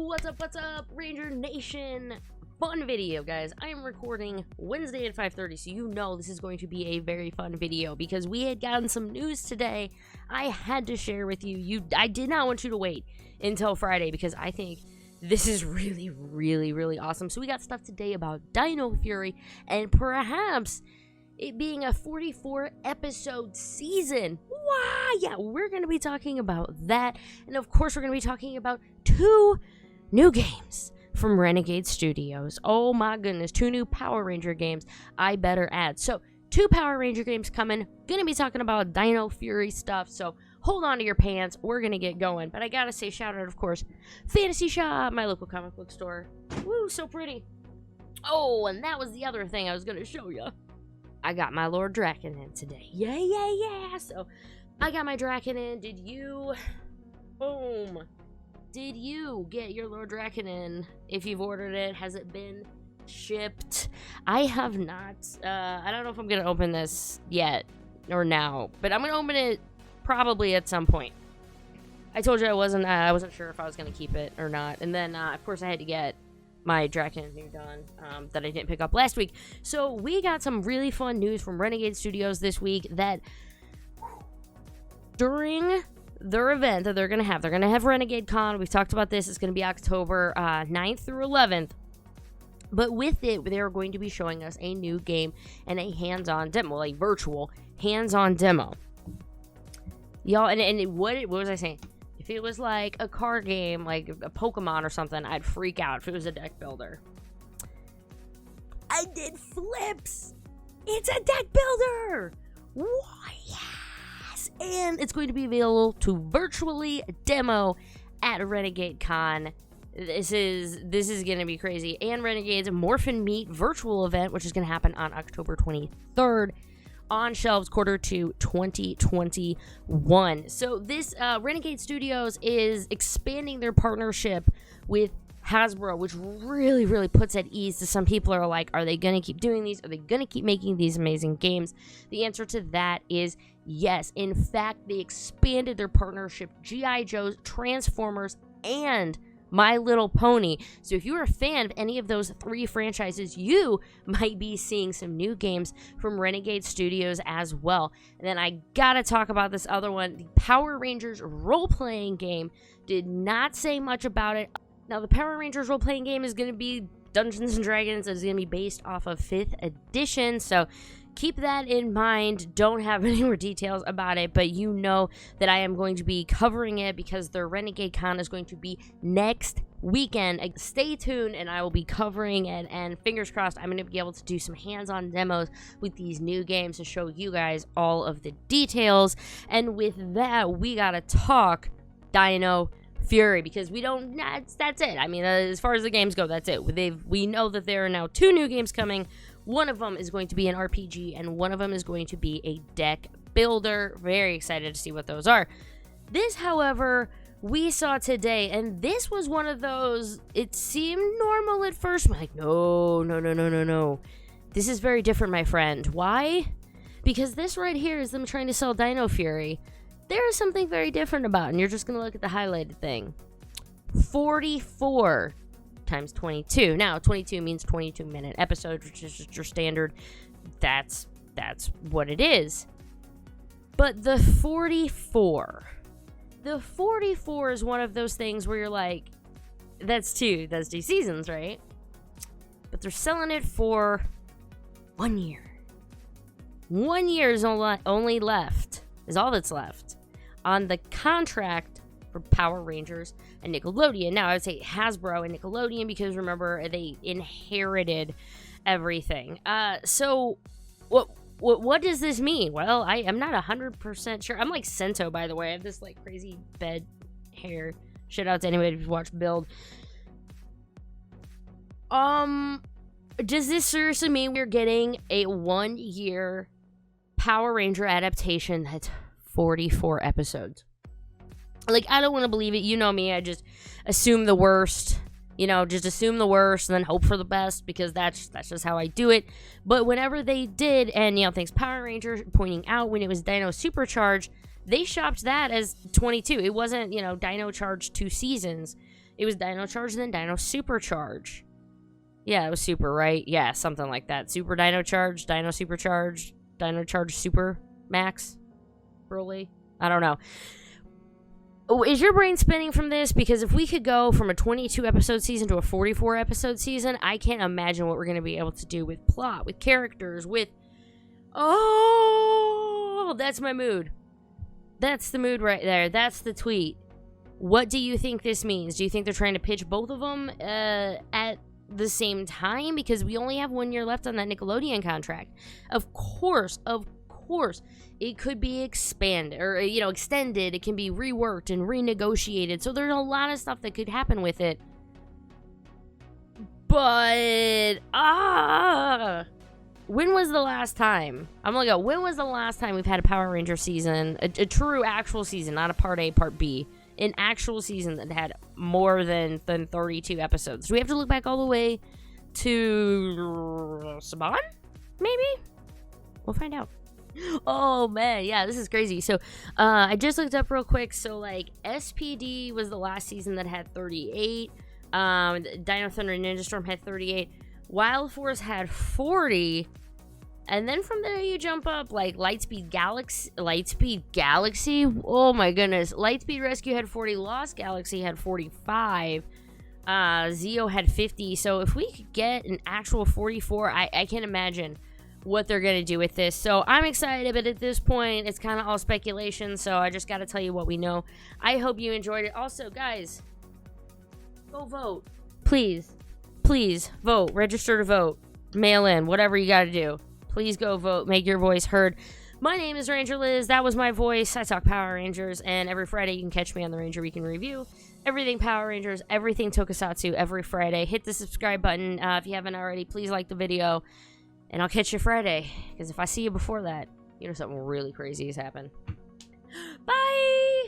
What's up, Ranger Nation? Fun video, guys. I am recording Wednesday at 5:30, so you know this is going to be a very fun video because we had gotten some news today I had to share with you. I did not want you to wait until Friday because I think this is really awesome. So we got stuff today about Dino Fury and perhaps it being a 44-episode season. Wow, yeah, we're going to be talking about that. And of course, we're going to be talking about 2 new games from Renegade Studios. Oh my goodness, 2 new Power Ranger games I better add. So, 2 Power Ranger games coming. Gonna be talking about Dino Fury stuff, so hold on to your pants. We're gonna get going. But I gotta say, shout out, of course, Fantasy Shop, my local comic book store. Woo, so pretty. Oh, and that was the other thing I was gonna show you. I got my Lord Draken in today. Yeah. So, I got my Draken in. Did you? Boom. Did you get your Lord Draken in? If you've ordered it, has it been shipped? I have not. I don't know if I'm going to open this yet or now, but I'm going to open it probably at some point. I told you I wasn't sure if I was going to keep it or not. And then, of course, I had to get my Draken new done that I didn't pick up last week. So we got some really fun news from Renegade Studios this week that during their event that they're going to have RenegadeCon. We've talked about this. It's going to be October 9th through 11th. But with it, they're going to be showing us a new game and a hands-on demo, a virtual hands-on demo. Y'all, and what was I saying? If it was like a card game, like a Pokemon or something, I'd freak out if it was a deck builder. I did flips! It's a deck builder! Why? And it's going to be available to virtually demo at RenegadeCon. This is going to be crazy. And Renegade's Morphin Meet virtual event, which is going to happen on October 23rd on shelves Q2 2021. So this Renegade Studios is expanding their partnership with Hasbro, which really puts at ease to some people who are like, are they going to keep doing these? Are they going to keep making these amazing games? The answer to that is yes. In fact, they expanded their partnership, G.I. Joe's, Transformers, and My Little Pony. So if you're a fan of any of those 3 franchises, you might be seeing some new games from Renegade Studios as well. And then I gotta talk about this other one, the Power Rangers role-playing game. Did not say much about it. Now, the Power Rangers role-playing game is going to be Dungeons & Dragons. It's going to be based off of 5th edition, so keep that in mind. Don't have any more details about it, but you know that I am going to be covering it because their RenegadeCon is going to be next weekend. Stay tuned, and I will be covering it, and fingers crossed, I'm going to be able to do some hands-on demos with these new games to show you guys all of the details. And with that, we got to talk Dino Fury, because we don't, that's it. I mean, as far as the games go, that's it. We know that there are now 2 new games coming. One of them is going to be an RPG, and one of them is going to be a deck builder. Very excited to see what those are. This, however, we saw today, and this was one of those, it seemed normal at first. I'm like, no. This is very different, my friend. Why? Because this right here is them trying to sell Dino Fury. There is something very different about it, and you're just going to look at the highlighted thing. 44 times 22. Now, 22 means 22-minute episodes, which is just your standard. That's what it is. But the 44 is one of those things where you're like, that's 2 seasons, right? But they're selling it for 1 year. 1 year is only left, is all that's left on the contract for Power Rangers and Nickelodeon. Now, I would say Hasbro and Nickelodeon because, remember, they inherited everything. So, what does this mean? Well, I am not 100% sure. I'm like Sento, by the way. I have this, like, crazy bed hair. Shout out to anybody who's watched Build. Does this seriously mean we're getting a 1-year Power Ranger adaptation that's 44 episodes? Like, I don't want to believe it. You know me. I just assume the worst. Just assume the worst and then hope for the best because that's just how I do it. But whenever they did, and, thanks Power Rangers pointing out when it was Dino Supercharged, they shopped that as 22. It wasn't, Dino Charged 2 seasons. It was Dino Charge and then Dino Supercharge. Yeah, it was Super, right? Yeah, something like that. Super Dino Charge, Dino Supercharge, Dino Charge Super Max, Broly. I don't know. Oh, is your brain spinning from this? Because if we could go from a 22 episode season to a 44 episode season, I can't imagine what we're going to be able to do with plot, with characters, with... Oh, that's my mood. That's the mood right there. That's the tweet. What do you think this means? Do you think they're trying to pitch both of them at the same time? Because we only have 1 year left on that Nickelodeon contract. Of course, it could be expanded or, extended. It can be reworked and renegotiated. So there's a lot of stuff that could happen with it. But, when was the last time? I'm gonna go, when was the last time we've had a Power Ranger season, a true actual season, not a part A, part B, an actual season that had more than 32 episodes? Do we have to look back all the way to Saban? Maybe? We'll find out. Oh man, yeah, this is crazy. So I just looked up real quick. So like SPD was the last season that had 38. Dino Thunder and Ninja Storm had 38. Wild Force had 40. And then from there you jump up like Lightspeed Galaxy. Oh my goodness. Lightspeed Rescue had 40. Lost Galaxy had 45. Zeo had 50. So if we could get an actual 44, I can't imagine what they're going to do with this. So I'm excited, but at this point, it's kind of all speculation. So I just got to tell you what we know. I hope you enjoyed it. Also, guys, go vote. Please vote. Register to vote. Mail in. Whatever you got to do. Please go vote. Make your voice heard. My name is Ranger Liz. That was my voice. I talk Power Rangers, and every Friday you can catch me on the Ranger Weekend Review. Everything Power Rangers, everything Tokusatsu every Friday. Hit the subscribe button if you haven't already. Please like the video, and I'll catch you Friday, because if I see you before that, something really crazy has happened. Bye!